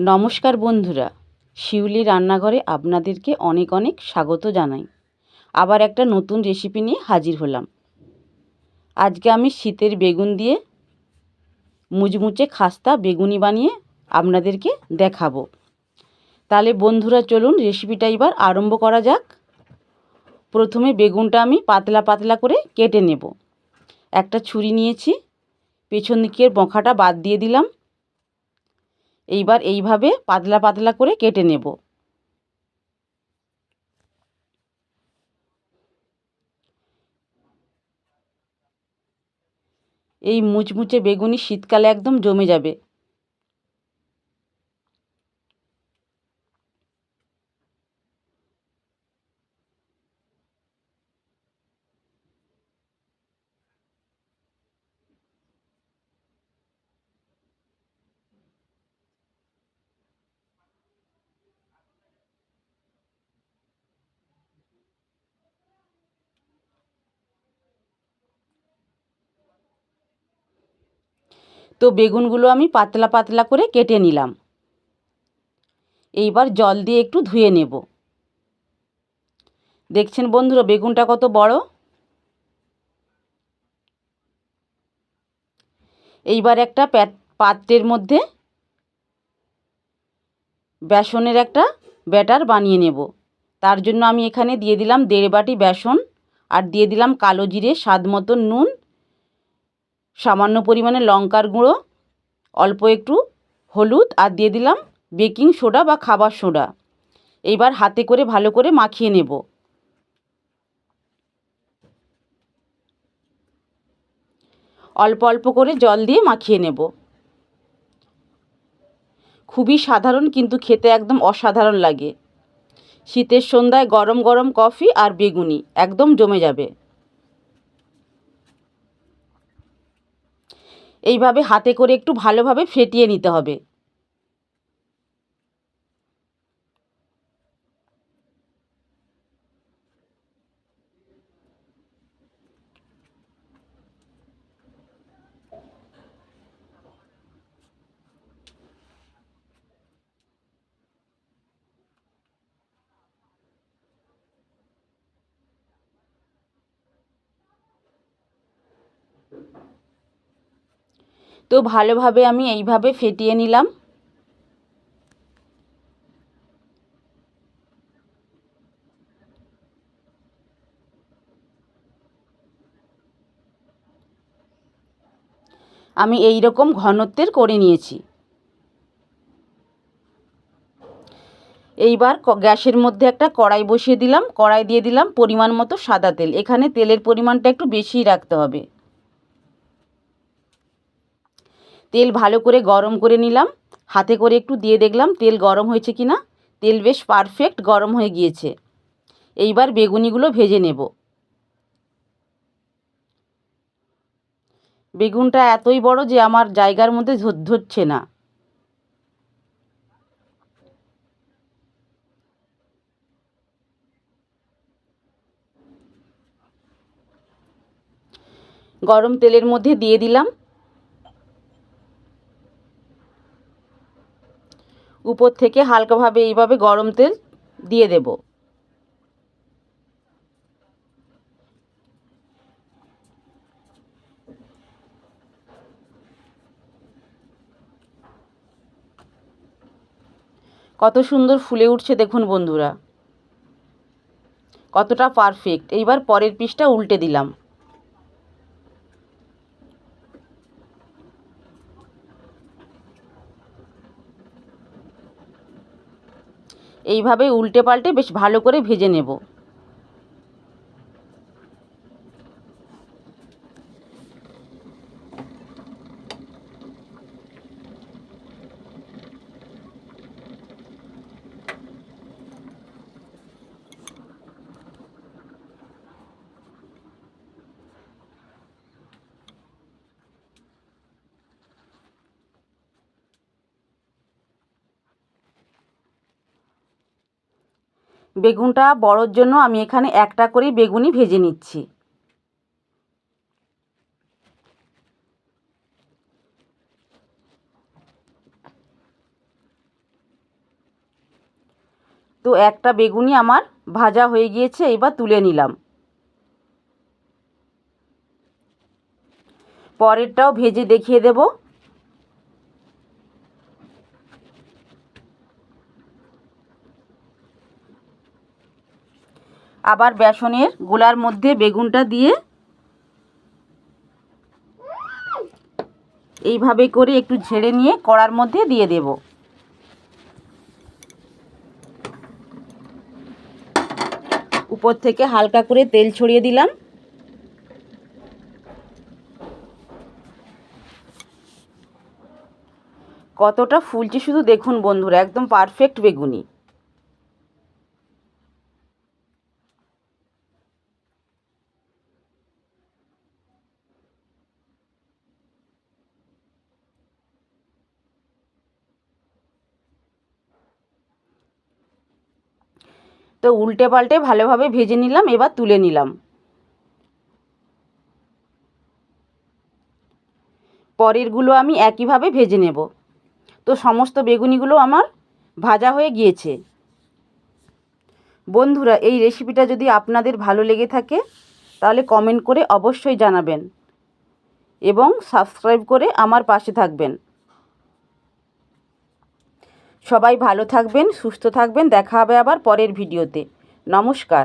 নমস্কার বন্ধুরা, শিউলি রান্নাঘরে আপনাদেরকে অনেক অনেক স্বাগত জানাই। আবার একটা নতুন রেসিপি নিয়ে হাজির হলাম। আজকে আমি শীতের বেগুন দিয়ে মুচমুচে খাস্তা বেগুনি বানিয়ে আপনাদেরকে দেখাবো। তাহলে বন্ধুরা চলুন রেসিপিটা এবার আরম্ভ করা যাক। প্রথমে বেগুনটা আমি পাতলা পাতলা করে কেটে নেব। একটা ছুরি নিয়েছি, পেছন দিকের বখাটা বাদ দিয়ে দিলাম। এইবার এইভাবে পাতলা পাতলা করে কেটে নেব। এই মুচমুচে বেগুনি শীতকালে একদম জমে যাবে। তো বেগুনগুলো আমি পাতলা পাতলা করে কেটে নিলাম। এইবার জল দিয়ে একটু ধুয়ে নেব। দেখছেন বন্ধুরা বেগুনটা কত বড়। এইবার একটা পাত্রের মধ্যে বেসনের একটা ব্যাটার বানিয়ে নেব। তার জন্য আমি এখানে দিয়ে দিলাম 1.5 বাটি বেসন, আর দিয়ে দিলাম কালো জিরে, স্বাদ মতো নুন, সামান্য পরিমাণে লঙ্কার গুঁড়ো, অল্প একটু হলুদ, আর দিয়ে দিলাম বেকিং সোডা বা খাবার সোডা। এইবার হাতে করে ভালো করে মাখিয়ে নেব। অল্প অল্প করে জল দিয়ে মাখিয়ে নেব। খুবই সাধারণ, কিন্তু খেতে একদম অসাধারণ লাগে। শীতের সন্ধ্যায় গরম গরম কফি আর বেগুনি একদম জমে যাবে। এইভাবে হাতে করে একটু ভালোভাবে ফেটিয়ে নিতে হবে। তো ভালোভাবে আমি এইভাবে ফেটিয়ে নিলাম। আমি এই রকম ঘনত্বের করে নিয়েছি। এইবার গ্যাসের মধ্যে একটা কড়াই বসিয়ে দিলাম। কড়াই দিয়ে দিলাম পরিমাণ মতো সাদা তেল। এখানে তেলের পরিমাণটা একটু বেশিই রাখতে হবে। তেল ভালো করে গরম করে নিলাম। হাতে করে একটু দিয়ে দেখলাম তেল গরম হয়েছে কি না। তেল বেশ পারফেক্ট গরম হয়ে গিয়েছে। এইবার বেগুনিগুলো ভেজে নেব। বেগুনটা এতই বড় যে আমার জায়গার মধ্যে ধরছে না। গরম তেলের মধ্যে দিয়ে দিলাম। উপর থেকে হালকাভাবে এইভাবে গরম তেল দিয়ে দেব। কত সুন্দর ফুলে উঠছে দেখুন বন্ধুরা, কতটা পারফেক্ট। এইবার পরের পিসটা উল্টে দিলাম। এইভাবে উল্টে পাল্টে বেশ ভালো করে ভেজে নেব। বেগুনটা বড়োর জন্য আমি এখানে একটা করেই বেগুনি ভেজে নিচ্ছি। তো একটা বেগুনি আমার ভাজা হয়ে গিয়েছে, এবার তুলে নিলাম। পরেরটাও ভেজে দেখিয়ে দেব। আবার বেসনের গোলার মধ্যে বেগুনটা দিয়ে এইভাবে করে একটু ঝেড়ে নিয়ে কড়ার মধ্যে দিয়ে দেব। উপর থেকে হালকা করে তেল ছড়িয়ে দিলাম। কতটা ফুলছে শুধু দেখুন বন্ধুরা, একদম পারফেক্ট বেগুনি। তো উল্টে পাল্টে ভালোভাবে ভেজে নিলাম, এবার তুলে নিলাম। পরেরগুলো আমি একইভাবে ভেজে নেব। তো সমস্ত বেগুনিগুলো আমার ভাজা হয়ে গিয়েছে। বন্ধুরা, এই রেসিপিটা যদি আপনাদের ভালো লেগে থাকে তাহলে কমেন্ট করে অবশ্যই জানাবেন এবং সাবস্ক্রাইব করে আমার পাশে থাকবেন। সবাই ভালো থাকবেন, সুস্থ থাকবেন। দেখা হবে আবার পরের ভিডিওতে। নমস্কার।